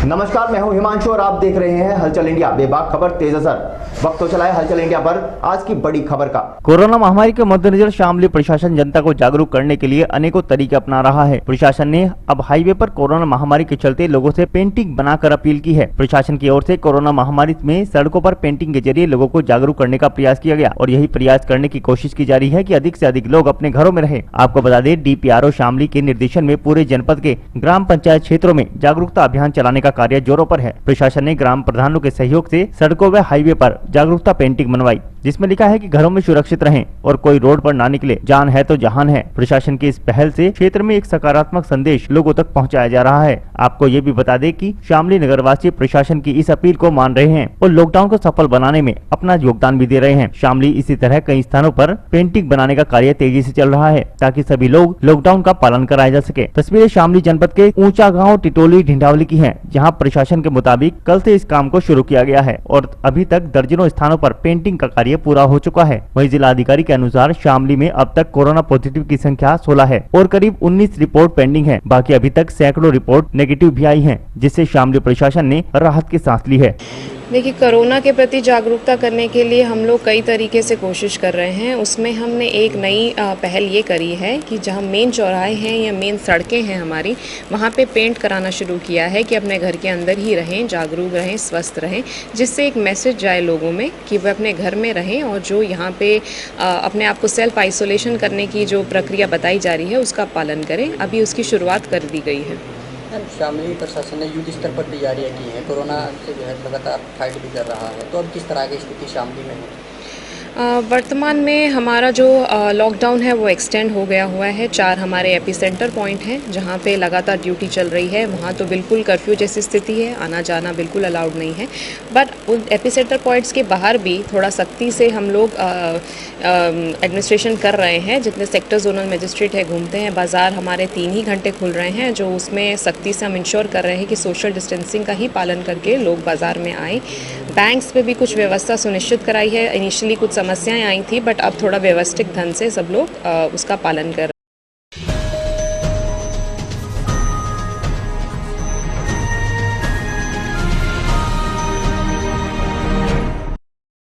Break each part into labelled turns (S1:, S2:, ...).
S1: नमस्कार, मैं हूं हिमांशु और आप देख रहे हैं हलचल इंडिया। बेबाक खबर तेज असर। वक्त तो चला है हलचल इंडिया पर आज की बड़ी खबर का।
S2: कोरोना महामारी के मद्देनजर शामली प्रशासन जनता को जागरूक करने के लिए अनेकों तरीके अपना रहा है। प्रशासन ने अब हाईवे पर कोरोना महामारी के चलते लोगों से पेंटिंग बनाकर अपील की है। प्रशासन की ओर से कोरोना महामारी में सड़कों पर पेंटिंग के जरिए लोगों को जागरूक करने का प्रयास किया गया और यही प्रयास करने की कोशिश की जा रही है कि अधिक से अधिक लोग अपने घरों में रहें। आपको बता दें, DPRO शामली के निर्देशन में पूरे जनपद के ग्राम पंचायत क्षेत्रों में जागरूकता अभियान चलाने का कार्य जोरों पर है। प्रशासन ने ग्राम प्रधानों के सहयोग से सड़कों व हाईवे पर जागरूकता पेंटिंग बनवाई, जिसमें लिखा है कि घरों में सुरक्षित रहें और कोई रोड पर ना निकले, जान है तो जहान है। प्रशासन की इस पहल से क्षेत्र में एक सकारात्मक संदेश लोगों तक पहुंचाया जा रहा है। आपको ये भी बता दें कि शामली नगरवासी प्रशासन की इस अपील को मान रहे हैं और लॉकडाउन को सफल बनाने में अपना योगदान भी दे रहे हैं। शामली इसी तरह कई स्थानों पर पेंटिंग बनाने का कार्य तेजी से चल रहा है ताकि सभी लोग लॉकडाउन का पालन कराया जा सके। तस्वीरें शामली जनपद के ऊंचा गाँव टिटोली ढिंढावली की है, जहाँ प्रशासन के मुताबिक कल से इस काम को शुरू किया गया है और अभी तक दर्जनों स्थानों पर पेंटिंग का कार्य पूरा हो चुका है। वहीं जिला अधिकारी के अनुसार शामली में अब तक कोरोना पॉजिटिव की संख्या 16 है और करीब 19 रिपोर्ट पेंडिंग है। बाकी अभी तक सैकड़ों रिपोर्ट नेगेटिव भी आई हैं, जिससे शामली प्रशासन ने राहत की सांस ली है।
S3: देखिए, कोरोना के प्रति जागरूकता करने के लिए हम लोग कई तरीके से कोशिश कर रहे हैं। उसमें हमने एक नई पहल ये करी है कि जहाँ मेन चौराहे हैं या मेन सड़कें हैं हमारी, वहाँ पे पेंट कराना शुरू किया है कि अपने घर के अंदर ही रहें, जागरूक रहें, स्वस्थ रहें, जिससे एक मैसेज जाए लोगों में कि वे अपने घर में रहें और जो यहाँ पे अपने आप को सेल्फ आइसोलेशन करने की जो प्रक्रिया बताई जा रही है उसका पालन करें। अभी उसकी शुरुआत कर दी गई है।
S4: शामली प्रशासन ने युद्ध स्तर पर तैयारियां की हैं, कोरोना से जो है लगातार फाइट भी कर रहा है, तो अब किस तरह की स्थिति शामली में है?
S3: वर्तमान में हमारा जो लॉकडाउन है वो एक्सटेंड हो गया हुआ है। 4 हमारे एपिसेंटर पॉइंट हैं जहाँ पे लगातार ड्यूटी चल रही है। वहाँ तो बिल्कुल कर्फ्यू जैसी स्थिति है, आना जाना बिल्कुल अलाउड नहीं है। बट उन एपिसेंटर पॉइंट्स के बाहर भी थोड़ा सख्ती से हम लोग एडमिनिस्ट्रेशन कर रहे हैं। जितने सेक्टर जोनल मजिस्ट्रेट है घूमते हैं। बाज़ार हमारे 3 ही घंटे खुल रहे हैं, जो उसमें सख्ती से हम इंश्योर कर रहे हैं कि सोशल डिस्टेंसिंग का ही पालन करके लोग बाज़ार में आएँ। बैंक्स पे भी कुछ व्यवस्था सुनिश्चित कराई है। इनिशियली कुछ समस्याएं आई थी, बट अब थोड़ा व्यवस्थित ढंग से सब लोग उसका पालन कर।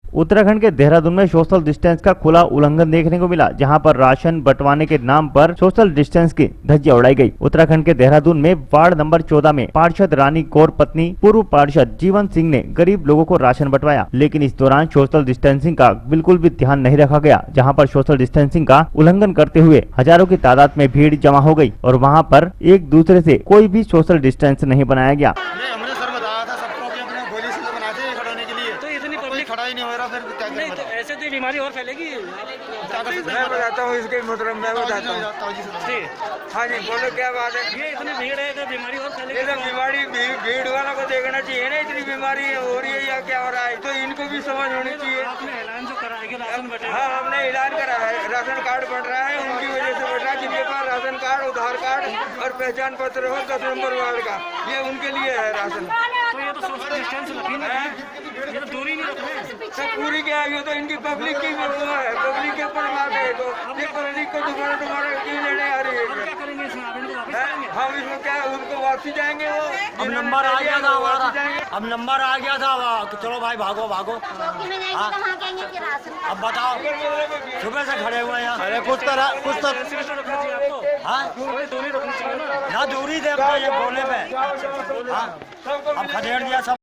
S2: उत्तराखंड के देहरादून में सोशल डिस्टेंस का खुला उल्लंघन देखने को मिला, जहां पर राशन बंटवाने के नाम पर सोशल डिस्टेंस की धज्जियां उड़ाई गई। उत्तराखंड के देहरादून में वार्ड नंबर 14 में पार्षद रानी कौर पत्नी पूर्व पार्षद जीवन सिंह ने गरीब लोगों को राशन बंटवाया, लेकिन इस दौरान सोशल डिस्टेंसिंग का बिल्कुल भी ध्यान नहीं रखा गया, जहाँ पर सोशल डिस्टेंसिंग का उल्लंघन करते हुए हजारों की तादाद में भीड़ जमा हो गयी और वहाँ पर एक दूसरे से कोई भी सोशल डिस्टेंस नहीं बनाया गया।
S5: खड़ा ही नहीं हो रहा, फिर क्या करें? तो ऐसे तो बीमारी और फैलेगी।
S6: मैं बताता हूँ इसके मतलब, मैं बताता हूँ। हाँ जी, बोलो क्या बात है?
S5: ये इतनी भीड़ है तो बीमारी और फैलेगी।
S6: तो बीमारी भीड़ वालों को देखना चाहिए ना, इतनी बीमारी हो रही है या क्या हो रहा है, तो इनको भी समझ होनी चाहिए।
S5: आपने ऐलान जो करा है कि राशन बटेगा?
S6: हाँ, हमने ऐलान करा है, राशन कार्ड बन रहा है, उनकी वजह से बन रहा है। जिनके पास राशन कार्ड, आधार कार्ड और पहचान पत्र हो 10 नंबर वार्ड का, ये उनके लिए है राशन।
S5: तो ये तो सोशल डिस्टेंस रखी ना, ये तो दूरी नहीं रखना है।
S6: सब पूरी क्या है, ये तो इनकी पब्लिक की वो है, पब्लिक के ऊपर बात है। तो ये पब्लिक को दोबारा क्यों लेने आ रही है?
S5: क्या करेंगे इसमें? आप इनको वापस करेंगे?
S6: हम इसमें क्या, उनको वापसी जाएंगे। वो
S7: अब नंबर आ गया था हमारा, अब नंबर आ गया था, चलो भाई भागो भागो। अब बताओ, सुबह से खड़े हुए हैं। अरे कुछ तो हाँ, ना दूरी दे ये बोले पे। हाँ, अब खदेड़ दिया सब।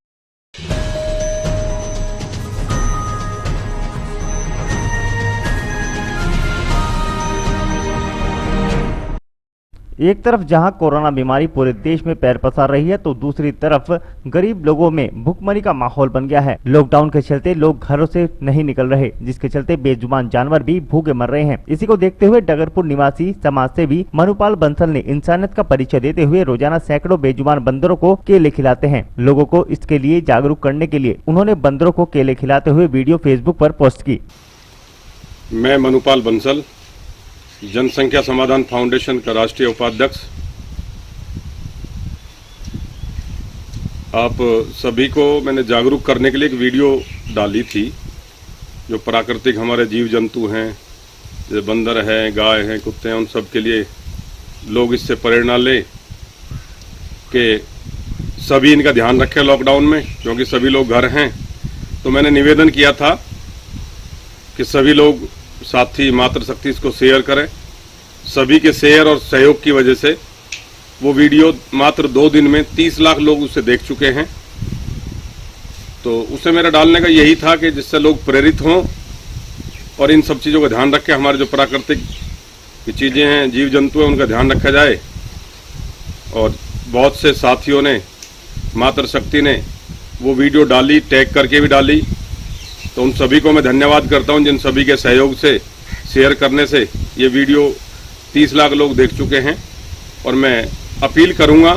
S2: एक तरफ जहां कोरोना बीमारी पूरे देश में पैर पसार रही है, तो दूसरी तरफ गरीब लोगों में भुखमरी का माहौल बन गया है। लॉकडाउन के चलते लोग घरों से नहीं निकल रहे, जिसके चलते बेजुबान जानवर भी भूखे मर रहे हैं। इसी को देखते हुए डगरपुर निवासी समाज सेवी मनुपाल बंसल ने इंसानियत का परिचय देते हुए रोजाना सैकड़ों बेजुबान बंदरों को केले खिलाते हैं। लोगों को इसके लिए जागरूक करने के लिए उन्होंने बंदरों को केले खिलाते हुए वीडियो फेसबुक पर पोस्ट की।
S8: मैं मनुपाल बंसल, जनसंख्या समाधान फाउंडेशन का राष्ट्रीय उपाध्यक्ष, आप सभी को मैंने जागरूक करने के लिए एक वीडियो डाली थी। जो प्राकृतिक हमारे जीव जंतु हैं, जैसे बंदर हैं, गाय हैं, कुत्ते हैं, उन सब के लिए लोग इससे प्रेरणा लें कि सभी इनका ध्यान रखें लॉकडाउन में, क्योंकि सभी लोग घर हैं। तो मैंने निवेदन किया था कि सभी लोग साथी मातृशक्ति इसको शेयर करें। सभी के शेयर और सहयोग की वजह से वो वीडियो मात्र 2 दिन में 30 लाख लोग उसे देख चुके हैं। तो उसे मेरा डालने का यही था कि जिससे लोग प्रेरित हों और इन सब चीज़ों का ध्यान रखें। हमारे जो प्राकृतिक की चीज़ें हैं, जीव जंतु हैं, उनका ध्यान रखा जाए। और बहुत से साथियों ने, मातृशक्ति ने वो वीडियो डाली, टैग करके भी डाली। तो उन सभी को मैं धन्यवाद करता हूं, जिन सभी के सहयोग से, शेयर करने से ये वीडियो 30 लाख लोग देख चुके हैं। और मैं अपील करूंगा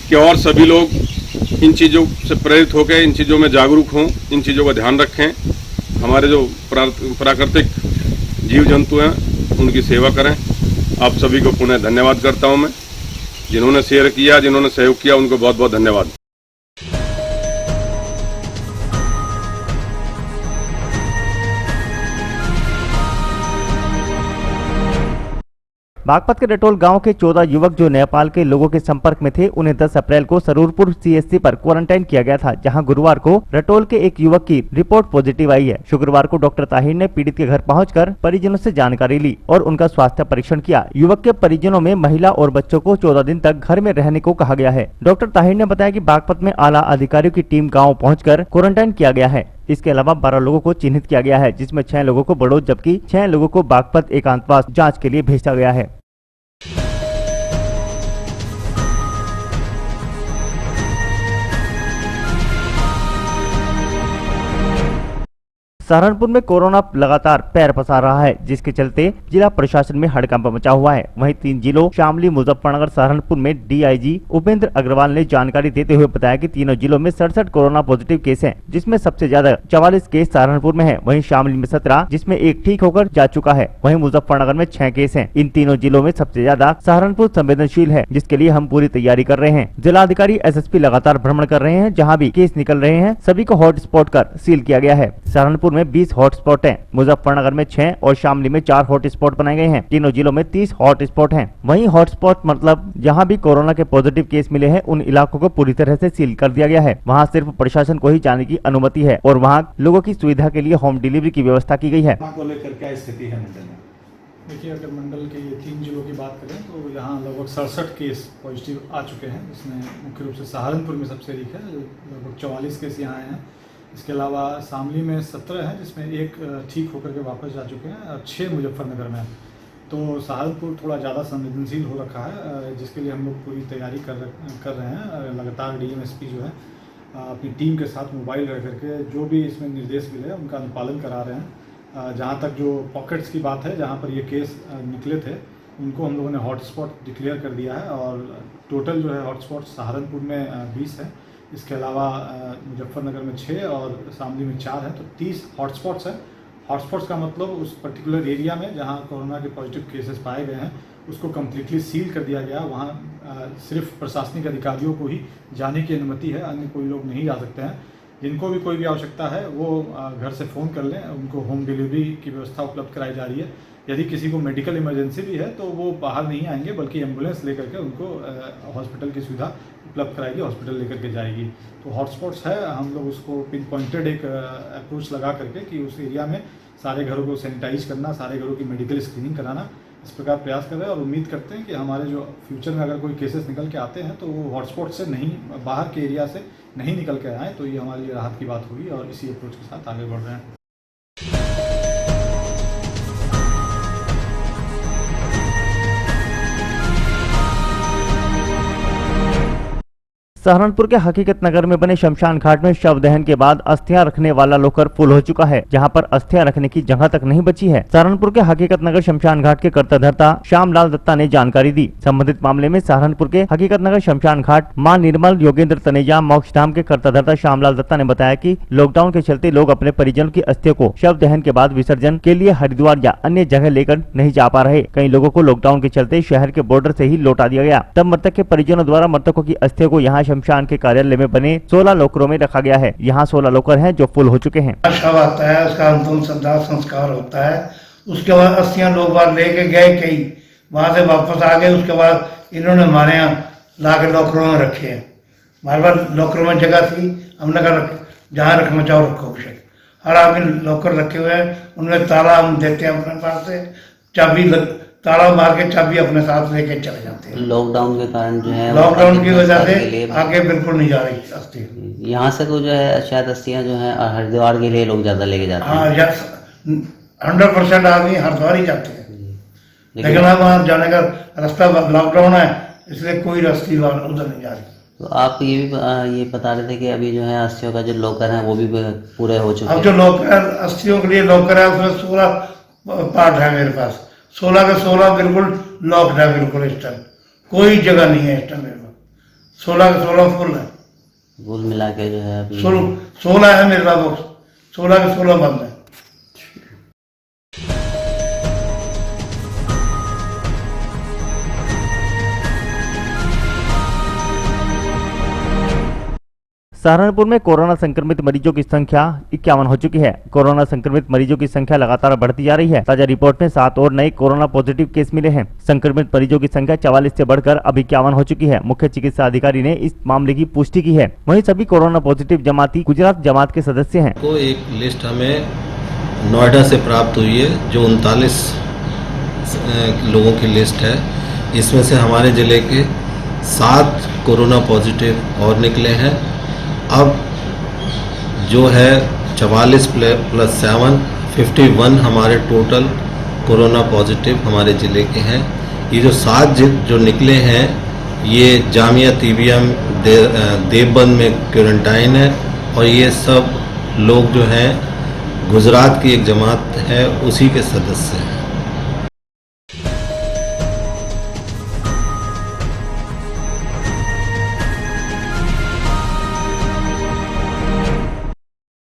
S8: कि और सभी लोग इन चीज़ों से प्रेरित होकर इन चीज़ों में जागरूक हों, इन चीज़ों का ध्यान रखें। हमारे जो प्राकृतिक जीव जंतु हैं उनकी सेवा करें। आप सभी को पुनः धन्यवाद करता हूं मैं। जिन्होंने शेयर किया, जिन्होंने सहयोग किया, उनको बहुत बहुत धन्यवाद।
S2: बागपत के रटोल गांव के 14 युवक जो नेपाल के लोगों के संपर्क में थे, उन्हें 10 अप्रैल को सरूरपुर सीएचसी पर क्वारंटाइन किया गया था, जहां गुरुवार को रटोल के एक युवक की रिपोर्ट पॉजिटिव आई है। शुक्रवार को डॉक्टर ताहिर ने पीड़ित के घर पहुंचकर परिजनों से जानकारी ली और उनका स्वास्थ्य परीक्षण किया। युवक के परिजनों में महिला और बच्चों को 14 दिन तक घर में रहने को कहा गया है। डॉक्टर ताहिर ने बताया कि बागपत में आला अधिकारियों की टीम गाँव पहुँचकर क्वारंटाइन किया गया है। इसके अलावा 12 लोगों को चिन्हित किया गया है, जिसमें 6 लोगों को बड़ौद जबकि 6 लोगों को बागपत एकांतवास जाँच के लिए भेजा गया है। सहारनपुर में कोरोना लगातार पैर पसार रहा है, जिसके चलते जिला प्रशासन में हड़कंप मचा हुआ है। वहीं 3 जिलों शामली, मुजफ्फरनगर, सहारनपुर में डीआईजी उपेंद्र अग्रवाल ने जानकारी देते हुए बताया कि तीनों जिलों में 67 कोरोना पॉजिटिव केस हैं, जिसमें सबसे ज्यादा 44 केस सहारनपुर में है। वहीं शामली में 17, जिसमें एक ठीक होकर जा चुका है। वहीं मुजफ्फरनगर में 6 केस हैं। इन तीनों जिलों में सबसे ज्यादा सहारनपुर संवेदनशील है, जिसके लिए हम पूरी तैयारी कर रहे हैं। जिलाधिकारी एसएसपी लगातार भ्रमण कर रहे हैं, जहाँ भी केस निकल रहे हैं सभी को हॉटस्पॉट कर सील किया गया है। सहारनपुर में 20 हॉटस्पॉट हैं, मुजफ्फरनगर में 6 और शामली में 4 हॉटस्पॉट बनाए गए हैं। तीनों जिलों में 30 हॉटस्पॉट हैं। वहीं हॉटस्पॉट मतलब जहां भी कोरोना के पॉजिटिव केस मिले हैं, उन इलाकों को पूरी तरह से सील कर दिया गया है। वहां सिर्फ प्रशासन को ही जाने की अनुमति है और वहां लोगों की सुविधा के लिए होम डिलीवरी की व्यवस्था की गई है।
S9: को लेकर क्या स्थिति है मंडल में? देखिए, अगर मंडल के ये 3 जिलों की बात करें तो यहाँ लगभग 67 केस पॉजिटिव आ चुके हैं। इसमें मुख्य रूप से सहारनपुर में सबसे अधिक है, लगभग 44 केस यहाँ आए हैं। इसके अलावा शामली में 17 हैं, जिसमें एक ठीक होकर के वापस जा चुके हैं और 6 मुजफ्फरनगर में। तो सहारनपुर थोड़ा ज़्यादा संवेदनशील हो रखा है, जिसके लिए हम लोग पूरी तैयारी कर रहे हैं। लगातार डीएमएसपी जो है अपनी टीम के साथ मोबाइल रह करके जो भी इसमें निर्देश मिले उनका अनुपालन करा रहे हैं। जहाँ तक जो पॉकेट्स की बात है, जहाँ पर ये केस निकले थे, उनको हम लोगों ने हॉटस्पॉट डिक्लेयर कर दिया है और टोटल जो है हॉटस्पॉट सहारनपुर में 20 है। इसके अलावा मुजफ्फरनगर में 6 और शामली में 4 है, तो 30 हॉटस्पॉट्स हैं। हॉटस्पॉट्स का मतलब उस पर्टिकुलर एरिया में जहां कोरोना के पॉजिटिव केसेस पाए गए हैं उसको कम्प्लीटली सील कर दिया गया। वहां सिर्फ प्रशासनिक अधिकारियों को ही जाने की अनुमति है, अन्य कोई लोग नहीं जा सकते हैं। जिनको भी कोई भी आवश्यकता है वो घर से फ़ोन कर लें, उनको होम डिलीवरी की व्यवस्था उपलब्ध कराई जा रही है। यदि किसी को मेडिकल इमरजेंसी भी है तो वो बाहर नहीं आएंगे, बल्कि एम्बुलेंस लेकर के उनको हॉस्पिटल की सुविधा उपलब्ध कराएगी, हॉस्पिटल लेकर के जाएगी। तो हॉटस्पॉट्स है, हम लोग उसको पिन पॉइंटेड एक अप्रोच लगा करके कि उस एरिया में सारे घरों को सैनिटाइज करना, सारे घरों की मेडिकल स्क्रीनिंग कराना, इस प्रकार प्रयास कर रहे हैं और उम्मीद करते हैं कि हमारे जो फ्यूचर में अगर कोई केसेस निकल के आते हैं तो वो हॉटस्पॉट से नहीं, बाहर के एरिया से नहीं निकल के आए, तो ये हमारे लिए राहत की बात होगी और इसी अप्रोच के साथ आगे बढ़ रहे हैं।
S2: सहारनपुर के हकीकत नगर में बने शमशान घाट में शव दहन के बाद अस्थियां रखने वाला लोकर फुल हो चुका है, जहां पर अस्थियां रखने की जगह तक नहीं बची है। सहारनपुर के हकीकत नगर शमशान घाट के कर्ताधर्ता श्यामलाल दत्ता ने जानकारी दी। संबंधित मामले में सहारनपुर के हकीकत नगर शमशान घाट मां निर्मल योगेंद्र तनेजा मोक्षधाम के कर्ताधर्ता श्यामलाल दत्ता ने बताया कि लॉकडाउन के चलते लोग अपने परिजनों की अस्थियों को शव दहन के बाद विसर्जन के लिए हरिद्वार या अन्य जगह लेकर नहीं जा पा रहे। कई लोगों को लॉकडाउन के चलते शहर के बॉर्डर से ही लौटा दिया गया। तब मृतक के परिजनों द्वारा मृतकों की अस्थियों को यहाँ शमशान के कार्यालय में बने 16 लोकरों में रखा गया है। यहाँ 16 लोकर हैं जो फुल हो चुके हैं।
S10: शव आता है, उसका अंतिम संस्कार होता है, उसके बाद अस्थियां लोग बार लेके गए, कई वहां से वापस आ गए। उसके बाद इन्होंने हमारे यहाँ लाके लॉकरों में रखे हैं हमारे पास लॉकर में जगह थी, हमने कहा जहाँ रखना चाहो रखो कुछ। हर आदमी लॉकर रखे हुए हैं, उनमें ताला हम देते हैं अपने पास से, चाबी ताला मार के चाबी अपने साथ लेके चले जाते हैं।
S11: लॉकडाउन के कारण जो है,
S10: लॉकडाउन की वजह से आगे बिल्कुल नहीं जा रही अस्थि।
S11: यहाँ से तो जो है शायद अस्थियाँ जो है हरिद्वार के लिए लोग ज़्यादा लेके जाते हैं।
S10: हाँ, 100% आदमी हरिद्वार ही जाते हैं, लेकिन अब वहाँ जाने का रास्ता लॉकडाउन है, इसलिए कोई अस्थि उधर नहीं जा रही।
S11: तो आप ये भी ये बता रहे थे कि अभी जो है अस्थियों का जो लॉकर है वो भी पूरे हो चुके हैं।
S10: अब जो लॉकर अस्थियों के लिए लॉकर है उसमें 16 पार्ट है मेरे पास, 16 के 16 बिल्कुल लॉक्ड है, बिल्कुल इस टाइम कोई जगह नहीं है इस टाइम मेरे पास। 16 के 16 फुल है,
S11: कुल मिला के जो है
S10: 16 है मेरे पास, 16 के 16 बंद है।
S2: सहारनपुर में कोरोना संक्रमित मरीजों की संख्या 51 हो चुकी है। कोरोना संक्रमित मरीजों की संख्या लगातार बढ़ती जा रही है। ताजा रिपोर्ट में 7 और नए कोरोना पॉजिटिव केस मिले हैं। संक्रमित मरीजों की संख्या 44 से बढ़कर अब 51 हो चुकी है। मुख्य चिकित्सा अधिकारी ने इस मामले की पुष्टि की है। वहीं सभी कोरोना पॉजिटिव जमाती गुजरात जमात के सदस्य हैं।
S12: को एक लिस्ट हमें नोएडा से प्राप्त हुई है, जो 39 लोगों की लिस्ट है। इसमें से हमारे जिले के 7 कोरोना पॉजिटिव और निकले हैं। अब जो है 44 + 7 51 हमारे टोटल कोरोना पॉजिटिव हमारे ज़िले के हैं। ये जो 7 जो निकले हैं ये जामिया TBM देवबंद में क्वारंटाइन है, और ये सब लोग जो हैं गुजरात की एक जमात है उसी के सदस्य हैं।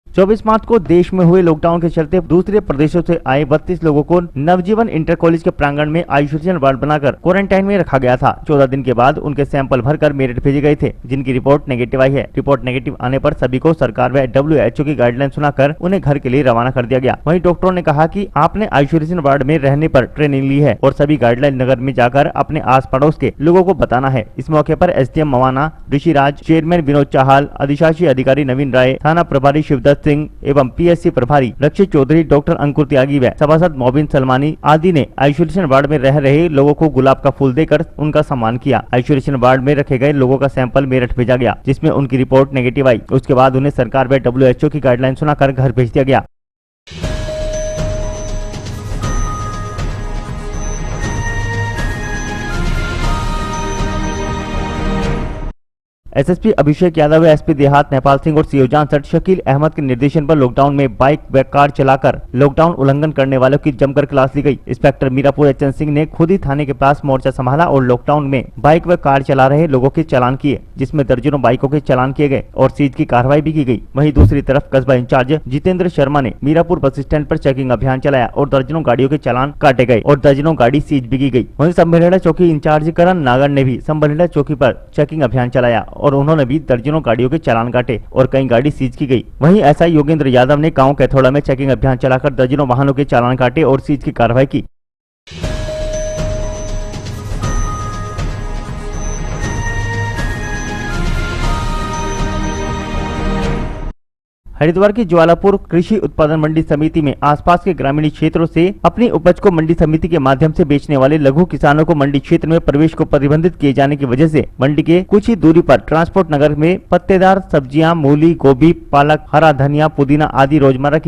S2: 24 मार्च को देश में हुए लॉकडाउन के चलते दूसरे प्रदेशों से आए 32 लोगों को नवजीवन इंटर कॉलेज के प्रांगण में आइसोलेशन वार्ड बनाकर क्वारंटाइन में रखा गया था। 14 दिन के बाद उनके सैंपल भरकर मेरठ भेजे गए थे, जिनकी रिपोर्ट नेगेटिव आई है। रिपोर्ट नेगेटिव आने पर सभी को सरकार व WHO की गाइडलाइन सुनाकर उन्हें घर के लिए रवाना कर दिया गया। वहीं डॉक्टरों ने कहा कि आपने आइसोलेशन वार्ड में रहने पर ट्रेनिंग ली है और सभी गाइडलाइन नगर में जाकर अपने आस पड़ोस के लोगों को बताना है। इस मौके पर SDM मवाना ऋषिराज, चेयरमैन विनोद चाहल, अधिशासी अधिकारी नवीन राय, थाना प्रभारी शिवदत्त सिंह एवं PSC प्रभारी रक्षित चौधरी, डॉक्टर अंकुर त्यागी व सभासद मोबिन सलमानी आदि ने आइसोलेशन वार्ड में रह रहे लोगों को गुलाब का फूल देकर उनका सम्मान किया। आइसोलेशन वार्ड में रखे गए लोगों का सैंपल मेरठ भेजा गया, जिसमें उनकी रिपोर्ट नेगेटिव आई। उसके बाद उन्हें सरकार व WHO की गाइडलाइन सुनाकर घर भेज दिया गया। SSP अभिषेक यादव व SP देहात नेपाल सिंह और CO जांसठ शकील अहमद के निर्देशन पर लॉकडाउन में बाइक व कार चलाकर लॉकडाउन उल्लंघन करने वालों की जमकर क्लास ली गई। इंस्पेक्टर मीरापुर HN सिंह ने खुद ही थाने के पास मोर्चा संभाला और लॉकडाउन में बाइक व कार चला रहे लोगों के चालान किए, जिसमें दर्जनों बाइकों के चालान किए गए और सीज की कार्रवाई भी की गई। वहीं दूसरी तरफ कस्बा इंचार्ज जितेंद्र शर्मा ने मीरापुर बस स्टैंड पर चेकिंग अभियान चलाया और दर्जनों गाड़ियों के चालान काटे गए और दर्जनों गाड़ी सीज भी की गई। वहीं संभलेड़ा चौकी इंचार्ज करण नागर ने भी संभलेड़ा चौकी पर चेकिंग अभियान चलाया और उन्होंने भी दर्जनों गाड़ियों के चालान काटे और कई गाड़ी सीज की गई। वहीं SI योगेंद्र यादव ने गांव कैथोड़ा में चेकिंग अभियान चलाकर दर्जनों वाहनों के चालान काटे और सीज की कार्रवाई की। हरिद्वार की ज्वालापुर कृषि उत्पादन मंडी समिति में आसपास के ग्रामीण क्षेत्रों से अपनी उपज को मंडी समिति के माध्यम से बेचने वाले लघु किसानों को मंडी क्षेत्र में प्रवेश को प्रतिबंधित किए जाने की वजह से मंडी के कुछ ही दूरी पर ट्रांसपोर्ट नगर में पत्तेदार सब्जियां, मूली, गोभी, पालक, हरा धनिया, पुदीना आदि रोजमर्रा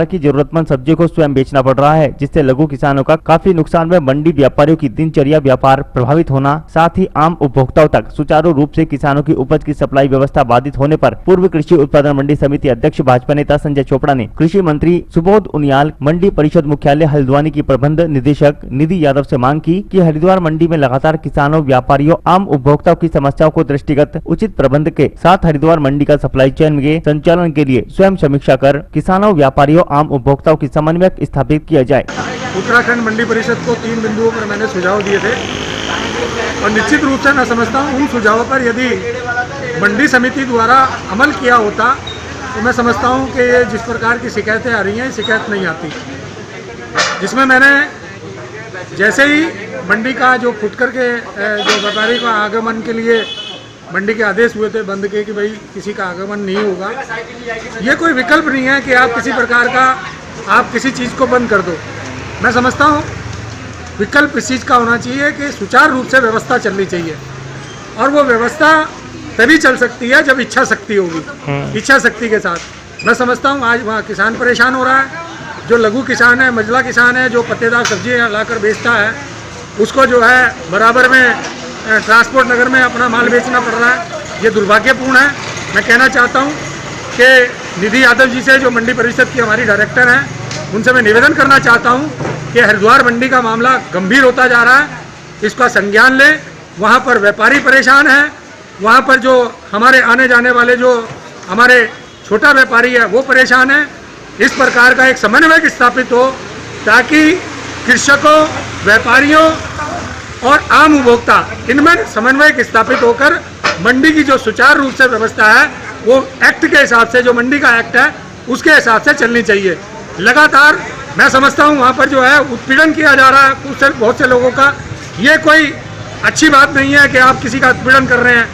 S2: की जरूरतमंद सब्जियों को स्वयं बेचना पड़ रहा है, जिससे लघु किसानों का काफी नुकसान व मंडी व्यापारियों की दिनचर्या व्यापार प्रभावित होना, साथ ही आम उपभोक्ताओं तक सुचारू रूप से किसानों की उपज की सप्लाई व्यवस्था बाधित होने पर पूर्व कृषि उत्पादन मंडी समिति अध्यक्ष भाजपा नेता संजय चोपड़ा ने कृषि मंत्री सुबोध उनियाल, मंडी परिषद मुख्यालय हल्द्वानी की प्रबंध निदेशक निधि यादव से मांग की कि हरिद्वार मंडी में लगातार किसानों, व्यापारियों, आम उपभोक्ताओं की समस्याओं को दृष्टिगत उचित प्रबंध के साथ हरिद्वार मंडी का सप्लाई चेन के संचालन के लिए स्वयं समीक्षा कर किसानों, व्यापारियों, आम उपभोक्ताओं की समन्वय स्थापित किया जाए।
S9: उत्तराखंड मंडी परिषद को 3 बिंदुओं पर मैंने सुझाव दिए थे और निश्चित रूप से मैं समझता हूँ उन सुझावों पर यदि मंडी समिति द्वारा अमल किया होता तो मैं समझता हूँ कि ये जिस प्रकार की शिकायतें आ रही हैं, शिकायत नहीं आती। जिसमें मैंने जैसे ही मंडी का जो फुटकर के जो व्यापारी का आगमन के लिए मंडी के आदेश हुए थे बंद के कि भाई किसी का आगमन नहीं होगा। ये कोई विकल्प नहीं है कि आप किसी प्रकार का आप किसी चीज़ को बंद कर दो। मैं समझता हूँ विकल्प इस चीज़ का होना चाहिए कि सुचारू रूप से व्यवस्था चलनी चाहिए, और वो व्यवस्था तभी चल सकती है जब इच्छा शक्ति होगी। इच्छा शक्ति के साथ मैं समझता हूँ आज वहाँ किसान परेशान हो रहा है, जो लघु किसान है, मझला किसान है, जो पत्तेदार सब्जियाँ लाकर बेचता है, उसको जो है बराबर में ट्रांसपोर्ट नगर में अपना माल बेचना पड़ रहा है। ये दुर्भाग्यपूर्ण है। मैं कहना चाहता हूँ कि निधि यादव जी से, जो मंडी परिषद की हमारी डायरेक्टर हैं, उनसे मैं निवेदन करना चाहता हूँ कि हरिद्वार मंडी का मामला गंभीर होता जा रहा है, इसका संज्ञान लें। वहाँ पर व्यापारी परेशान हैं, वहाँ पर जो हमारे आने जाने वाले जो हमारे छोटा व्यापारी है वो परेशान है। इस प्रकार का एक समन्वय स्थापित हो ताकि कृषकों, व्यापारियों और आम उपभोक्ता, इनमें समन्वय स्थापित होकर मंडी की जो सुचारू रूप से व्यवस्था है वो एक्ट के हिसाब से, जो मंडी का एक्ट है उसके हिसाब से चलनी चाहिए। लगातार मैं समझता हूँ वहाँ पर जो है उत्पीड़न किया जा रहा है उससे बहुत से लोगों का। ये कोई अच्छी बात नहीं है कि आप किसी का उत्पीड़न कर रहे हैं,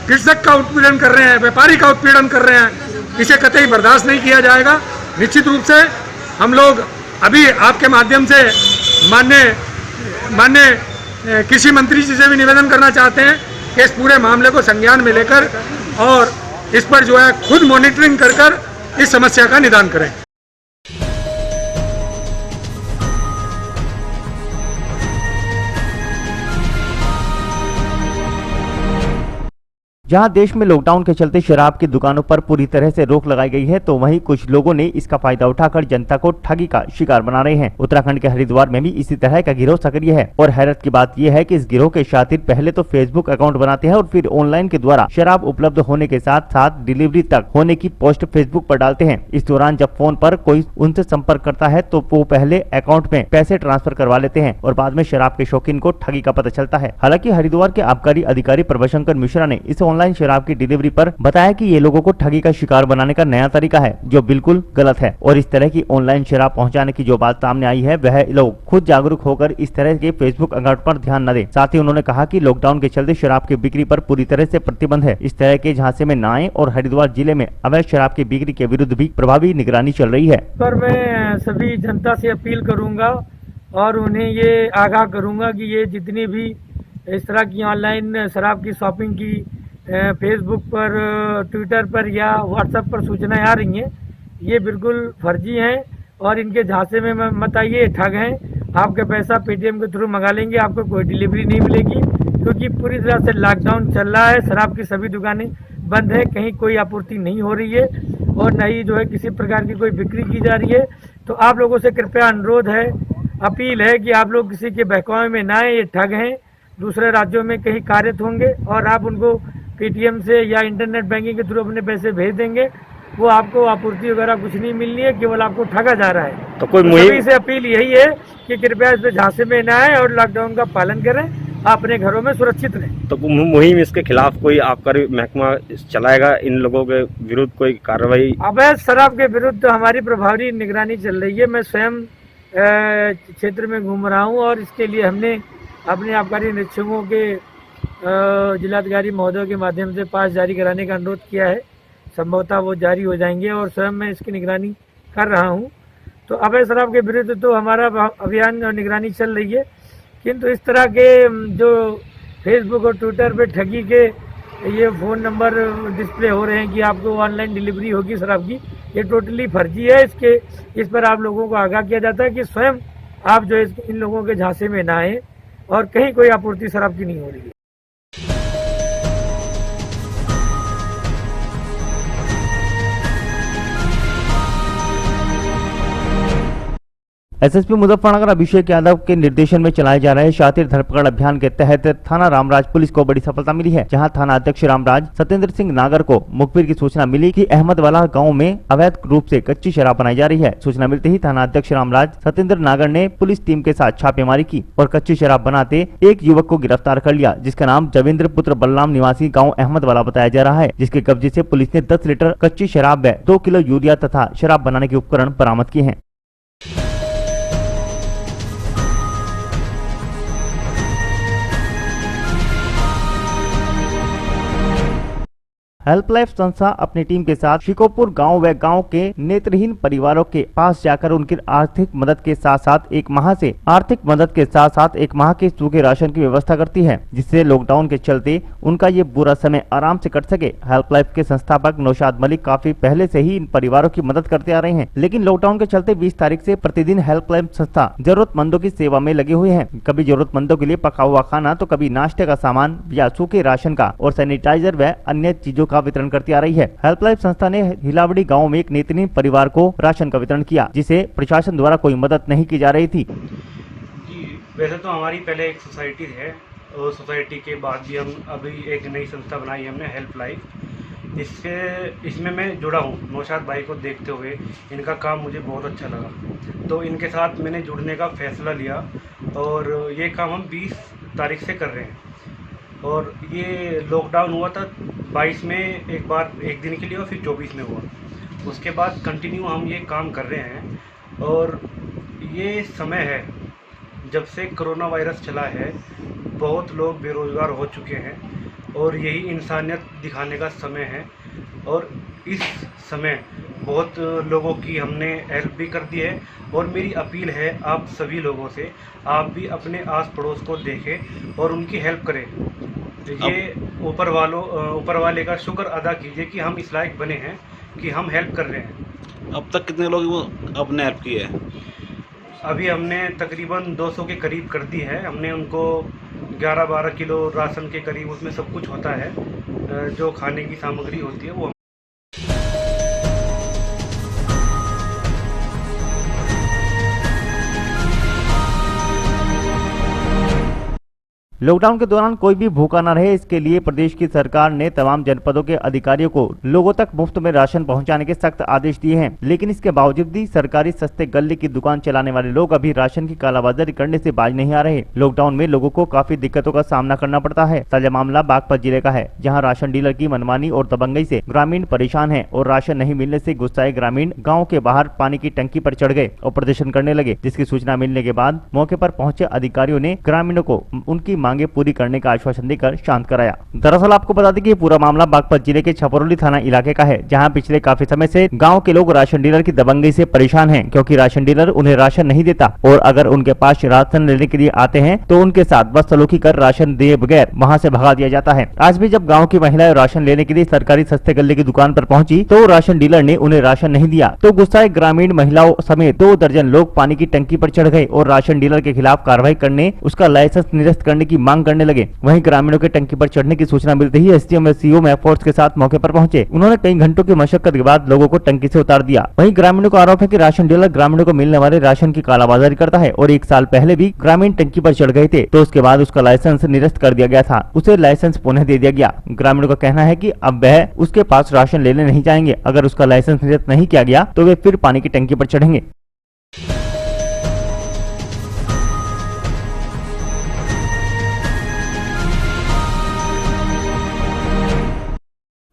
S9: कृषक का उत्पीड़न कर रहे हैं, व्यापारी का उत्पीड़न कर रहे हैं। इसे कतई बर्दाश्त नहीं किया जाएगा। निश्चित रूप से हम लोग अभी आपके माध्यम से माननीय कृषि मंत्री जी से भी निवेदन करना चाहते हैं कि इस पूरे मामले को संज्ञान में लेकर और इस पर जो है खुद मॉनिटरिंग कर इस समस्या का निदान करें।
S2: जहां देश में लॉकडाउन के चलते शराब की दुकानों पर पूरी तरह से रोक लगाई गई है, तो वहीं कुछ लोगों ने इसका फायदा उठाकर जनता को ठगी का शिकार बना रहे हैं। उत्तराखंड के हरिद्वार में भी इसी तरह का गिरोह सक्रिय है और हैरत की बात यह है कि इस गिरोह के शातिर पहले तो फेसबुक अकाउंट बनाते हैं और फिर ऑनलाइन के द्वारा शराब उपलब्ध होने के साथ साथ डिलीवरी तक होने की पोस्ट फेसबुक पर डालते हैं। इस दौरान जब फोन पर कोई उनसे संपर्क करता है तो वो पहले अकाउंट में पैसे ट्रांसफर करवा लेते हैं और बाद में शराब के शौकीन को ठगी का पता चलता है। हालांकि हरिद्वार के आबकारी अधिकारी प्रभाशंकर मिश्रा ने इस ऑनलाइन शराब की डिलीवरी पर बताया कि ये लोगों को ठगी का शिकार बनाने का नया तरीका है जो बिल्कुल गलत है और इस तरह की ऑनलाइन शराब पहुंचाने की जो बात सामने आई है वह लोग खुद जागरूक होकर इस तरह के फेसबुक अकाउंट पर ध्यान न दें। साथ ही उन्होंने कहा कि लॉकडाउन के चलते शराब की बिक्री पर पूरी तरह से प्रतिबंध है। इस तरह के झांसे में न आए और हरिद्वार जिले में अवैध शराब की बिक्री के विरुद्ध भी प्रभावी निगरानी चल रही है।
S13: पर मैं सभी जनता से अपील करूंगा और उन्हें ये आगाह करूंगा कि ये जितनी भी इस तरह की ऑनलाइन शराब की शॉपिंग की फेसबुक पर, ट्विटर पर या व्हाट्सएप पर सूचनाएं आ रही हैं, ये बिल्कुल फर्जी हैं और इनके झांसे में मत आइए, ठग हैं। आपका पैसा पेटीएम के थ्रू मंगा लेंगे, आपको कोई डिलीवरी नहीं मिलेगी क्योंकि पूरी तरह से लॉकडाउन चल रहा है। शराब की सभी दुकानें बंद है, कहीं कोई आपूर्ति नहीं हो रही है और न ही जो है किसी प्रकार की कोई बिक्री की जा रही है। तो आप लोगों से कृपया अनुरोध है, अपील है कि आप लोग किसी के बहकावे में ना आए। ये ठग हैं, दूसरे राज्यों में कहीं कार्यरत होंगे और आप उनको पेटीएम से या इंटरनेट बैंकिंग के थ्रू अपने पैसे भेज देंगे, वो आपको आपूर्ति वगैरह कुछ नहीं मिलनी है, केवल आपको ठगा जा रहा है। तो कोई सभी से अपील यही है कि कृपया इस पे झांसे में न आए और लॉकडाउन का पालन करें, अपने घरों में सुरक्षित रहें।
S14: तो मुहिम इसके खिलाफ कोई आपका महकमा चलाएगा, इन लोगों के विरुद्ध कोई कार्रवाई?
S13: अवैध शराब के विरुद्ध हमारी प्रभावी निगरानी चल रही है। मैं स्वयं क्षेत्र में घूम रहा हूँ और इसके लिए हमने अपने आबकारी निरीक्षकों के जिलाधिकारी महोदय के माध्यम से पास जारी कराने का अनुरोध किया है। संभवतः वो जारी हो जाएंगे और स्वयं मैं इसकी निगरानी कर रहा हूँ। तो अवैध शराब के विरुद्ध तो हमारा अभियान और निगरानी चल रही है, किंतु इस तरह के जो फेसबुक और ट्विटर पे ठगी के ये फ़ोन नंबर डिस्प्ले हो रहे हैं कि आपको ऑनलाइन डिलीवरी होगी शराब की, ये टोटली फर्जी है। इस पर आप लोगों को आगाह किया जाता है कि स्वयं आप जो इन लोगों के झांसे में ना आए और कहीं कोई आपूर्ति शराब की नहीं हो रही है।
S2: एसएसपी मुजफ्फरनगर अभिषेक यादव के निर्देशन में चलाए जा रहे शातिर धरपकड़ अभियान के तहत थाना रामराज पुलिस को बड़ी सफलता मिली है, जहां थाना अध्यक्ष रामराज सत्येंद्र सिंह नागर को मुखबिर की सूचना मिली कि अहमदवाला गांव में अवैध रूप से कच्ची शराब बनाई जा रही है। सूचना मिलते ही थाना अध्यक्ष रामराज सत्येंद्र नागर ने पुलिस टीम के साथ छापेमारी की और कच्ची शराब बनाते एक युवक को गिरफ्तार कर लिया, जिसका नाम जवेंद्र पुत्र बलराम निवासी गाँव अहमदवाला बताया जा रहा है, जिसके कब्जे से पुलिस ने 10 लीटर कच्ची शराब व 2 किलो यूरिया तथा शराब बनाने के उपकरण बरामद किए हैं। हेल्पलाइन संस्था अपनी टीम के साथ शिकोपुर गांव व गांव के नेत्रहीन परिवारों के पास जाकर उनकी आर्थिक मदद के साथ साथ एक माह के सूखे राशन की व्यवस्था करती है, जिससे लॉकडाउन के चलते उनका ये बुरा समय आराम से कट सके। हेल्पलाइन के संस्थापक नौशाद मलिक काफी पहले से ही इन परिवारों की मदद करते आ रहे हैं, लेकिन लॉकडाउन के चलते 20 तारीख से प्रतिदिन हेल्पलाइन संस्था जरूरतमंदों की सेवा में लगे हुए हैं। कभी जरूरतमंदों के लिए पका हुआ खाना तो कभी नाश्ते का सामान या सूखे राशन का और सैनिटाइजर व अन्य चीजों का वितरण करती आ रही है। हेल्पलाइन संस्था ने हिलावड़ी गाँव में एक नेत्रहीन परिवार को राशन का वितरण किया, जिसे प्रशासन द्वारा कोई मदद नहीं की जा रही थी।
S5: वैसे तो हमारी पहले एक सोसाइटी है और सोसाइटी के बाद भी हम अभी एक नई संस्था बनाई हमने हेल्पलाइन। इसमें मैं जुड़ा हूँ नौशाद भाई को देखते हुए। इनका काम मुझे बहुत अच्छा लगा, तो इनके साथ मैंने जुड़ने का फैसला लिया और ये काम हम 20 तारीख से कर रहे हैं। और ये लॉकडाउन हुआ था 22 में एक बार एक दिन के लिए और फिर 24 में हुआ। उसके बाद कंटिन्यू हम ये काम कर रहे हैं और ये समय है जब से कोरोना वायरस चला है, बहुत लोग बेरोज़गार हो चुके हैं और यही इंसानियत दिखाने का समय है। और इस समय बहुत लोगों की हमने हेल्प भी कर दी है और मेरी अपील है आप सभी लोगों से, आप भी अपने आस पड़ोस को देखें और उनकी हेल्प करें। ये ऊपर वाले का शुक्र अदा कीजिए कि हम इस लायक बने हैं कि हम हेल्प कर रहे हैं।
S15: अब तक कितने लोग आपने हेल्प की है?
S5: अभी हमने तकरीबन 200 के करीब कर दी है। हमने उनको 11-12 किलो राशन के करीब, उसमें सब कुछ होता है जो खाने की सामग्री होती है वो।
S2: लॉकडाउन के दौरान कोई भी भूखा न रहे, इसके लिए प्रदेश की सरकार ने तमाम जनपदों के अधिकारियों को लोगों तक मुफ्त में राशन पहुंचाने के सख्त आदेश दिए हैं। लेकिन इसके बावजूद भी सरकारी सस्ते गल्ले की दुकान चलाने वाले लोग अभी राशन की कालाबाजारी करने से बाज नहीं आ रहे। लॉकडाउन में लोगों को काफी दिक्कतों का सामना करना पड़ता है। ताजा मामला बागपत जिले का है, जहाँ राशन डीलर की मनमानी और दबंगई से ग्रामीण परेशान है और राशन नहीं मिलने से गुस्साए ग्रामीण गाँव के बाहर पानी की टंकी पर चढ़ गए और प्रदर्शन करने लगे, जिसकी सूचना मिलने के बाद मौके पर पहुंचे अधिकारियों ने ग्रामीणों को उनकी मांगे पूरी करने का आश्वासन देकर शांत कराया। दरअसल आपको बता दें कि पूरा मामला बागपत जिले के छपरौली थाना इलाके का है, जहां पिछले काफी समय से गांव के लोग राशन डीलर की दबंगई से परेशान हैं, क्योंकि राशन डीलर उन्हें राशन नहीं देता और अगर उनके पास राशन लेने के लिए आते हैं तो उनके साथ बदसलूकी कर राशन दिए बगैर वहां से भगा दिया जाता है। आज भी जब गाँव की महिलाएं राशन लेने के लिए सरकारी सस्ते गल्ले की दुकान पर पहुंची तो राशन डीलर ने उन्हें राशन नहीं दिया, तो गुस्साए ग्रामीण महिलाओं समेत 2 दर्जन लोग पानी की टंकी पर चढ़ गए और राशन डीलर के खिलाफ कार्रवाई करने, उसका लाइसेंस निरस्त करने की मांग करने लगे। वहीं ग्रामीणों के टंकी पर चढ़ने की सूचना मिलते ही एसडीएम व सीओ फोर्स के साथ मौके पर पहुंचे। उन्होंने कई घंटों की मशक्कत के बाद लोगों को टंकी से उतार दिया। वहीं ग्रामीणों का आरोप है कि राशन डीलर ग्रामीणों को मिलने वाले राशन की कालाबाजारी करता है और 1 साल पहले भी ग्रामीण टंकी पर चढ़ गए थे, तो उसके बाद उसका लाइसेंस निरस्त कर दिया गया था, उसे लाइसेंस पुनः दे दिया गया। ग्रामीणों का कहना है कि अब वह उसके पास राशन लेने नहीं जाएंगे, अगर उसका लाइसेंस निरस्त नहीं किया गया तो वे फिर पानी की टंकी पर चढ़ेंगे।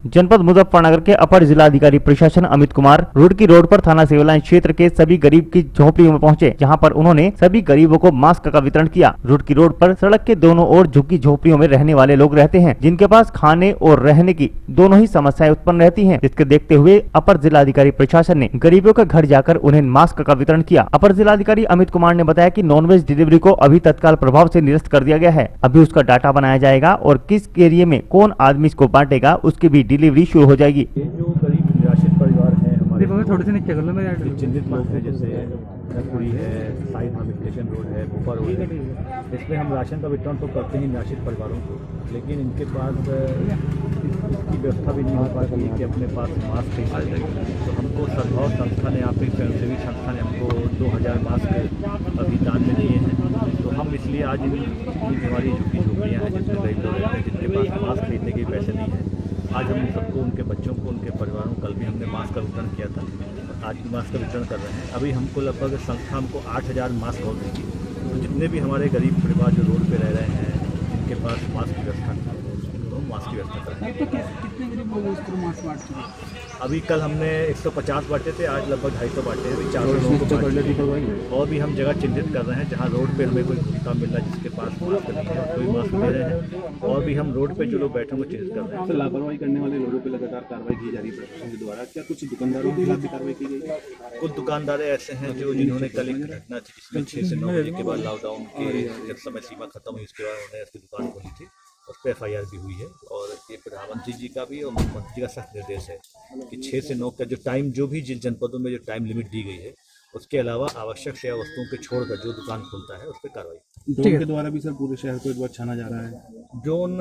S2: जनपद मुजफ्फरनगर के अपर जिलाधिकारी प्रशासन अमित कुमार रुड़की रोड पर थाना सिविल लाइन क्षेत्र के सभी गरीब की झोपड़ियों में पहुंचे, जहां पर उन्होंने सभी गरीबों को मास्क का वितरण किया। रुड़की रोड पर सड़क के दोनों ओर झुग्गी झोपड़ियों में रहने वाले लोग रहते हैं, जिनके पास खाने और रहने की दोनों ही समस्याएं उत्पन्न रहती हैं, जिसके देखते हुए अपर जिलाधिकारी प्रशासन ने गरीबों के घर जाकर उन्हें मास्क का वितरण किया। अपर जिलाधिकारी अमित कुमार ने बताया कि नॉनवेज डिलीवरी को अभी तत्काल प्रभाव से निरस्त कर दिया गया है। अभी उसका डाटा बनाया जाएगा और किस एरिया में कौन आदमी इसको बांटेगा उसकी भी डिलीवरी शुरू हो जाएगी।
S16: ये जो गरीब निराश्रित परिवार है हमारे थोड़े से नीचे कर लो, चिन्हित लोग हैं, जैसे नकुड़ी है, साइड स्टेशन रोड है, भोपा रोड है, इसमें हम राशन का वितरण तो करते हैं निराश्रित परिवारों को, लेकिन इनके पास इसकी व्यवस्था भी नहीं हो पाती है कि अपने पास मास्क खरीद सकें। तो हमको सद्भाव संस्था ने, यहाँ पे स्वयंसेवी संस्था ने हमको 2000 मास्क अभी दान में दिए हैं। तो हम इसलिए आज हमारी झुग्गियाँ हैं जिसमें गरीब लोग रहते हैं, जिनके पास मास्क खरीदने के पैसे नहीं है, आज हम सबको, उनके बच्चों को, उनके परिवारों को, कल भी हमने मास्क का वितरण किया था, आज भी मास्क का वितरण कर रहे हैं। अभी हमको लगभग संस्था हमको 8000 मास्क और देगी। तो जितने भी हमारे गरीब परिवार जो रोड पे रह रहे हैं, जिनके पास मास्क की व्यवस्था नहीं है, हम मास्क की व्यवस्था करेंगे।
S17: कितने गरीब लोग इसको मास्क बांट चुके हैं?
S16: अभी कल हमने 150 बांटे थे, आज लगभग 250 बांटे हैं, अभी 400 लोगों को बांटे। और भी हम जगह चिन्हित कर रहे हैं जहाँ रोड पे हमें कोई भुगतान मिल रहा है जिसके पास मास्क नहीं है, कोई मास्क दे रहे हैं। और भी हम रोड पे जो लोग बैठे हैं वो चिन्हित कर रहे हैं।
S15: तो लापरवाही करने वाले लोगों पर लगातार कार्रवाई की जा रही है प्रशासन के द्वारा। क्या कुछ दुकानदारों के खिलाफ भी कार्रवाई की गई?
S16: कुछ दुकानदार ऐसे हैं जो जिन्होंने कल एक घटना थी जिसमें 6 से 9 बजे के बाद लॉकडाउन के जब समय सीमा खत्म हुई उसके बाद उन्होंने उसकी दुकान खोली थी, उस पर FIR भी हुई है। और ये प्रधानमंत्री जी का भी और मुख्यमंत्री जी का सख्त निर्देश है कि 6 से 9 का जो टाइम, जो भी जिन जनपदों में जो टाइम लिमिट दी गई है, उसके अलावा आवश्यक सेवा वस्तुओं के छोड़कर जो दुकान खुलता है उस पर कार्रवाई।
S15: ड्रोन के द्वारा भी सर पूरे शहर को एक बार छाना जा रहा है।
S16: ड्रोन,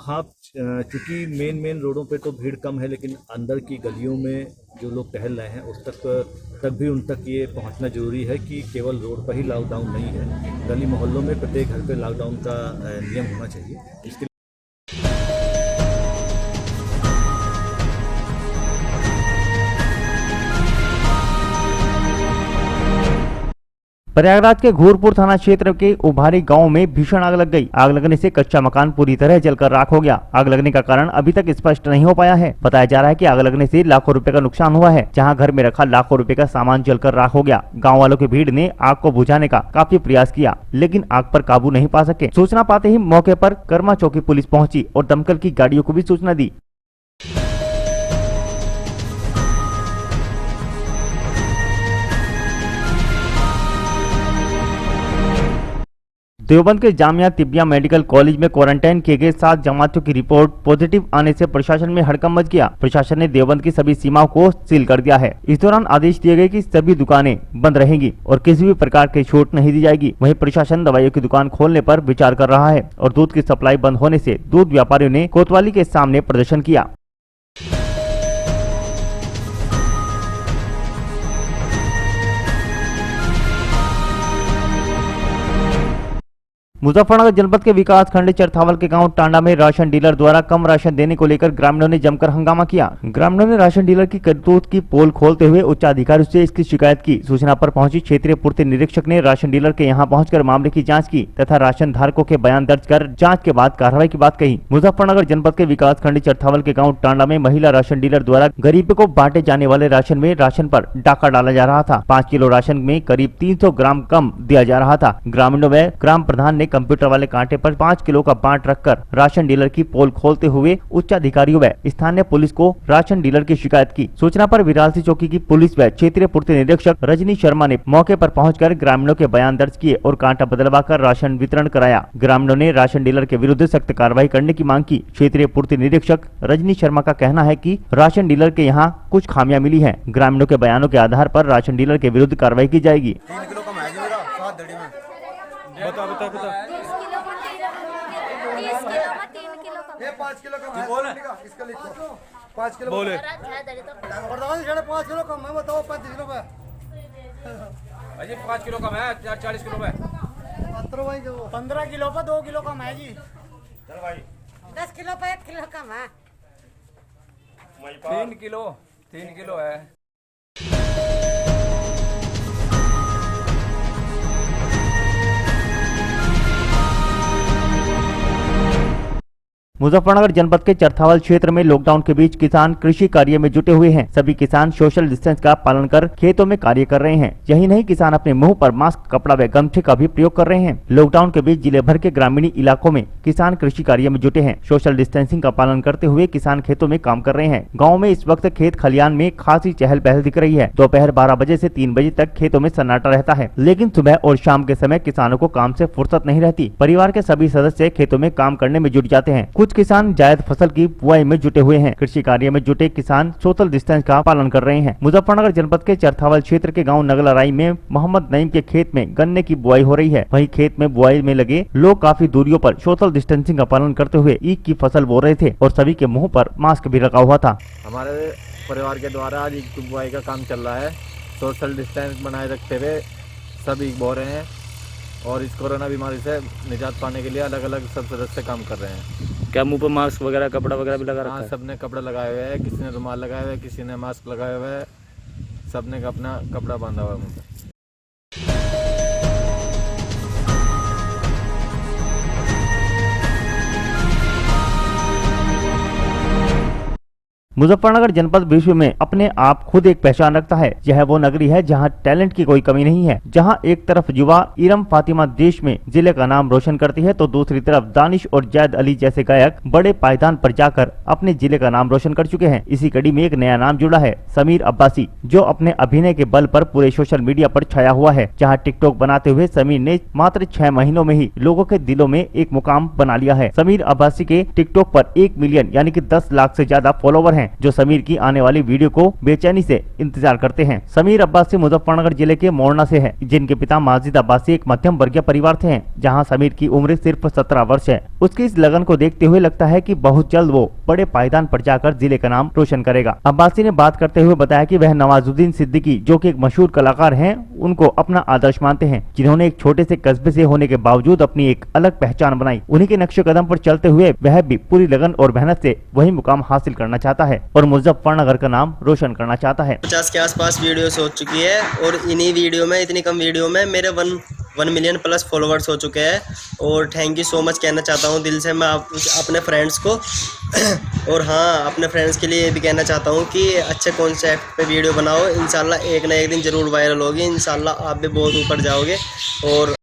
S16: हाँ, चूँकि मेन रोडों पे तो भीड़ कम है, लेकिन अंदर की गलियों में जो लोग टहल रहे हैं उस तक भी उन तक ये पहुंचना जरूरी है कि केवल रोड पर ही लॉकडाउन नहीं है, गली मोहल्लों में प्रत्येक घर पे लॉकडाउन का नियम होना चाहिए। इसके
S2: प्रयागराज के घूरपुर थाना क्षेत्र के उभारी गांव में भीषण आग लग गई। आग लगने से कच्चा मकान पूरी तरह जलकर राख हो गया। आग लगने का कारण अभी तक स्पष्ट नहीं हो पाया है। बताया जा रहा है कि आग लगने से लाखों रुपए का नुकसान हुआ है, जहां घर में रखा लाखों रुपए का सामान जलकर राख हो गया। गाँव वालों की भीड़ ने आग को बुझाने का काफी प्रयास किया, लेकिन आग पर काबू नहीं पा सके। सूचना पाते ही मौके पर कर्मा चौकी पुलिस पहुंची और दमकल की गाड़ियों को भी सूचना दी। देवबंद के जामिया तिब्बिया मेडिकल कॉलेज में क्वारंटाइन किए गए 7 जमातियों की रिपोर्ट पॉजिटिव आने से प्रशासन में हड़कंप मच गया। प्रशासन ने देवबंद की सभी सीमाओं को सील कर दिया है। इस दौरान आदेश दिए गए कि सभी दुकानें बंद रहेंगी और किसी भी प्रकार की छूट नहीं दी जाएगी। वहीं प्रशासन दवाइयों की दुकान खोलने पर विचार कर रहा है और दूध की सप्लाई बंद होने से दूध व्यापारियों ने कोतवाली के सामने प्रदर्शन किया। मुजफ्फरनगर जनपद के विकास खंड चरथावल के गांव टांडा में राशन डीलर द्वारा कम राशन देने को लेकर ग्रामीणों ने जमकर हंगामा किया। ग्रामीणों ने राशन डीलर की करतूत की पोल खोलते हुए उच्च अधिकारियों से इसकी शिकायत की। सूचना पर पहुंची क्षेत्रीय पूर्ति निरीक्षक ने राशन डीलर के यहां पहुंचकर मामले की जांच की तथा राशन धारकों के बयान दर्ज कर जाँच के बाद कार्रवाई की बात कही। मुजफ्फरनगर जनपद के विकास खंड चरथावल के गाँव टांडा में महिला राशन डीलर द्वारा गरीबों को बांटे जाने वाले राशन में राशन पर डाका डाला जा रहा था। 5 किलो राशन में करीब 300 ग्राम कम दिया जा रहा था। ग्रामीणों व ग्राम प्रधान ने कंप्यूटर वाले कांटे पर 5 किलो का बांट रखकर राशन डीलर की पोल खोलते हुए उच्च अधिकारियों व स्थानीय पुलिस को राशन डीलर की शिकायत की। सूचना पर विरासती चौकी की पुलिस व क्षेत्रीय पूर्ति निरीक्षक रजनी शर्मा ने मौके पर पहुंचकर ग्रामीणों के बयान दर्ज किए और कांटा बदलवाकर राशन वितरण कराया। ग्रामीणों ने राशन डीलर के विरुद्ध सख्त कार्रवाई करने की मांग की। क्षेत्रीय पूर्ति निरीक्षक रजनी शर्मा का कहना है कि राशन डीलर के यहाँ कुछ खामियां मिली है। ग्रामीणों के बयानों के आधार पर राशन डीलर के विरुद्ध कार्रवाई की जाएगी।
S6: ये 5 किलो का बोल इसका लिखो 5 किलो बोले 5 किलो कम है बताओ 35 किलो पे अजी 5 किलो कम है 40 किलो पे 15 किलो पे 2 किलो कम है जी। चल भाई 10 किलो पे 1 किलो कम है 3 किलो है।
S2: मुजफ्फरनगर जनपद के चरथावल क्षेत्र में लॉकडाउन के बीच किसान कृषि कार्य में जुटे हुए हैं। सभी किसान सोशल डिस्टेंस का पालन कर खेतों में कार्य कर रहे हैं। यही नहीं, किसान अपने मुंह पर मास्क, कपड़ा व गमछे का भी प्रयोग कर रहे हैं। लॉकडाउन के बीच जिले भर के ग्रामीण इलाकों में किसान कृषि कार्य में जुटे हैं। सोशल डिस्टेंसिंग का पालन करते हुए किसान खेतों में काम कर रहे हैं। गाँव में इस वक्त खेत खलियान में खासी चहल पहल दिख रही है। दोपहर 12 बजे से 3 बजे तक खेतों में सन्नाटा रहता है, लेकिन सुबह और शाम के समय किसानों को काम से फुर्सत नहीं रहती। परिवार के सभी सदस्य खेतों में काम करने में जुट जाते हैं। कुछ किसान जायद फसल की बुआई में जुटे हुए हैं। कृषि कार्य में जुटे किसान सोशल डिस्टेंस का पालन कर रहे हैं। मुजफ्फरनगर जनपद के चरथावल क्षेत्र के गांव नगलाराई में मोहम्मद नईम के खेत में गन्ने की बुआई हो रही है। वहीं खेत में बुआई में लगे लोग काफी दूरियों पर सोशल डिस्टेंसिंग का पालन करते हुए ईख की फसल बो रहे थे और सभी के मुंह पर मास्क भी रखा हुआ था।
S18: हमारे परिवार के द्वारा आज ईख की बुआई का काम चल रहा है। सोशल डिस्टेंस बनाए रखते हुए सब ईख बो रहे हैं और इस कोरोना बीमारी से निजात पाने के लिए अलग अलग सब सदस्य काम कर रहे हैं।
S14: क्या मुंह पर मास्क वगैरह, कपड़ा वगैरह भी लगा रखा है?
S18: हाँ, सबने कपड़ा लगाए हुए हैं, किसी ने रुमाल लगाए हुए है, किसी ने मास्क लगाए हुए है, सबने अपना कपड़ा बांधा हुआ है मुंह पे।
S2: मुजफ्फरनगर जनपद विश्व में अपने आप खुद एक पहचान रखता है। यह वो नगरी है जहां टैलेंट की कोई कमी नहीं है, जहां एक तरफ युवा इरम फातिमा देश में जिले का नाम रोशन करती है तो दूसरी तरफ दानिश और जैद अली जैसे गायक बड़े पायदान पर जाकर अपने जिले का नाम रोशन कर चुके हैं। इसी कड़ी में एक नया नाम जुड़ा है, समीर अब्बासी, जो अपने अभिनय के बल पर पूरे सोशल मीडिया पर छाया हुआ है। जहाँ टिकटॉक बनाते हुए समीर ने मात्र 6 महीनों में ही लोगों के दिलों में एक मुकाम बना लिया है। समीर अब्बासी के टिकटॉक पर 1 मिलियन यानी कि 10 लाख से ज्यादा फॉलोवर हैं, जो समीर की आने वाली वीडियो को बेचैनी से इंतजार करते हैं। समीर अब्बासी मुजफ्फरनगर जिले के मोरना से है, जिनके पिता माजिद अब्बासी एक मध्यम वर्गीय परिवार से हैं, जहां समीर की उम्र सिर्फ 17 वर्ष है। उसकी इस लगन को देखते हुए लगता है कि बहुत जल्द वो बड़े पायदान पर जाकर जिले का नाम रोशन करेगा। अब्बासी ने बात करते हुए बताया कि वह नवाजुद्दीन सिद्दीकी, जो कि एक मशहूर कलाकार हैं, उनको अपना आदर्श मानते हैं, जिन्होंने एक छोटे से कस्बे से होने के बावजूद अपनी एक अलग पहचान बनाई। उन्हीं के नक्शे कदम पर चलते हुए वह भी पूरी लगन और मेहनत से वही मुकाम हासिल करना चाहता है और मुजफ्फरनगर का नाम रोशन करना चाहता है।
S19: 50 के आसपास वीडियोस हो चुकी है और इन्हीं वीडियो में, इतनी कम वीडियो में मेरे 1 मिलियन प्लस फॉलोवर्स हो चुके हैं। और थैंक यू सो मच कहना चाहता हूँ दिल से मैं अपने फ्रेंड्स को और हाँ, अपने फ्रेंड्स के लिए ये भी कहना चाहता हूँ कि अच्छे कॉन्सेप्ट पे वीडियो बनाओ, इंशाल्लाह एक ना एक दिन ज़रूर वायरल होगी, इंशाल्लाह आप भी बहुत ऊपर जाओगे। और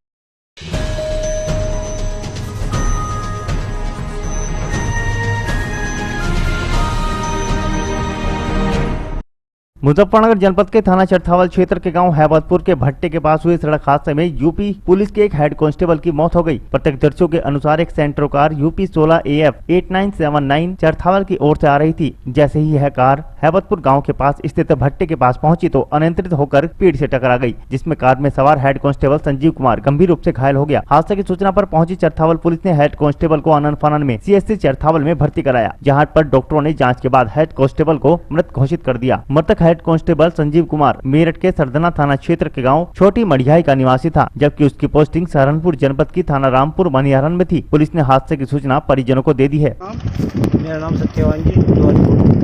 S2: मुजफ्फरनगर जनपद के थाना चरथावल क्षेत्र के गांव हैबतपुर के भट्टे के पास हुए सड़क हादसे में यूपी पुलिस के एक हेड कांस्टेबल की मौत हो गई। प्रत्यक्षदर्शियों के अनुसार एक Santro car UP 16 AF 8979 Charthawal की ओर से आ रही थी। जैसे ही यह कार हैबतपुर गांव के पास स्थित भट्टे के पास पहुंची तो अनियंत्रित होकर पेड़ से टकरा गई, जिसमें कार में सवार हेड कांस्टेबल संजीव कुमार गंभीर रूप से घायल हो गया। हादसे की सूचना पर पहुंची चरथावल पुलिस ने हेड कांस्टेबल को आनन फानन में CSC चरथावल में भर्ती कराया, जहाँ पर डॉक्टरों ने जाँच के बाद हेड कांस्टेबल को मृत घोषित कर दिया। मृतक हेड कांस्टेबल संजीव कुमार मेरठ के सरदना थाना क्षेत्र के गांव छोटी मढ़ियाई का निवासी था, जबकि उसकी पोस्टिंग सहारनपुर जनपद की थाना रामपुर मनिहारन में थी। पुलिस ने हादसे की सूचना परिजनों को दे दी है।
S20: मेरा नाम सत्यवान जी।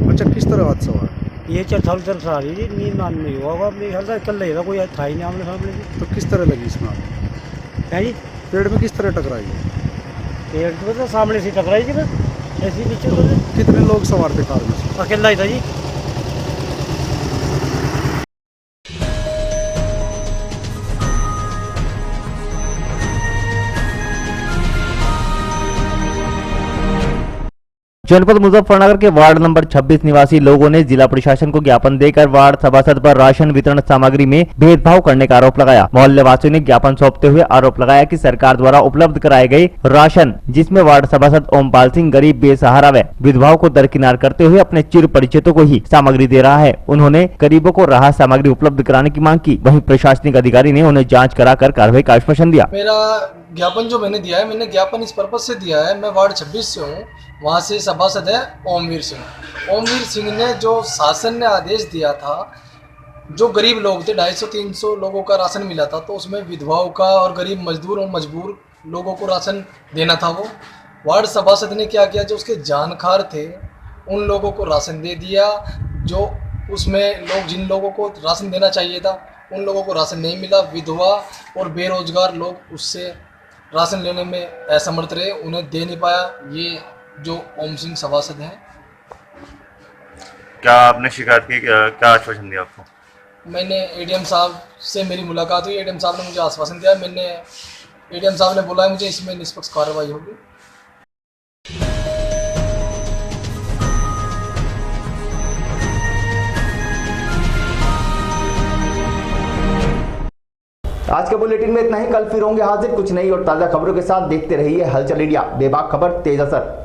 S15: अच्छा, किस तरह हादसा हुआ?
S20: ये चरथावल तरफ से आ रही थी, नींद मान नहीं हुआ, मेरे ख्याल से कल रहेगा, कोई था ही नहीं आमने सामने।
S15: तो किस तरह लगी इसमें?
S20: है जी,
S15: पेड़ में किस तरह टकराई?
S20: पेड़ तो सामने से टकराई थी, बस ऐसी नीचे।
S15: कितने लोग सवार थे कार में?
S20: अकेला ही था जी।
S2: जनपद मुजफ्फरनगर के वार्ड नंबर 26 निवासी लोगों ने जिला प्रशासन को ज्ञापन देकर वार्ड सभासद पर राशन वितरण सामग्री में भेदभाव करने का आरोप लगाया। मोहल्ले वासियों ने ज्ञापन सौंपते हुए आरोप लगाया कि सरकार द्वारा उपलब्ध कराए गए राशन, जिसमें वार्ड सभासद ओमपाल सिंह गरीब बेसहारा व विधवाओं को दरकिनार करते हुए अपने चिर परिचितों को ही सामग्री दे रहा है। उन्होंने गरीबों को राहत सामग्री उपलब्ध कराने की मांग की। वहीं प्रशासनिक अधिकारी ने उन्हें जाँच कराकर कार्रवाई का आश्वासन दिया।
S21: मेरा ज्ञापन जो मैंने दिया है, मैंने ज्ञापन इस पर्पज से दिया है, मैं वार्ड 26 से हूँ, वहाँ से सभासद है ओमवीर सिंह। ओमवीर सिंह ने जो शासन ने आदेश दिया था, जो गरीब लोग थे 250-300 लोगों का राशन मिला था, तो उसमें विधवाओं का और गरीब मजदूर और मजबूर लोगों को राशन देना था। वो वार्ड सभासद ने क्या किया, जो उसके जानकार थे उन लोगों को राशन दे दिया। जो उसमें लोग, जिन लोगों को राशन देना चाहिए था, उन लोगों को राशन नहीं मिला। विधवा और बेरोजगार लोग उससे राशन लेने में असमर्थ रहे, उन्हें दे नहीं पाया। ये जो ओम सिंह सभासद हैं।
S22: क्या आपने शिकायत की, क्या आश्वासन दिया आपको?
S21: मैंने ADM साहब से मेरी मुलाकात हुई, ADM साहब ने मुझे आश्वासन दिया। ADM साहब ने बोला है मुझे इसमें निष्पक्ष कार्रवाई होगी।
S1: आज के बुलेटिन में इतना ही। कल फिर होंगे हाजिर कुछ नई और ताजा खबरों के साथ। देखते रहिए हलचल इंडिया, बेबाक खबर तेज असर।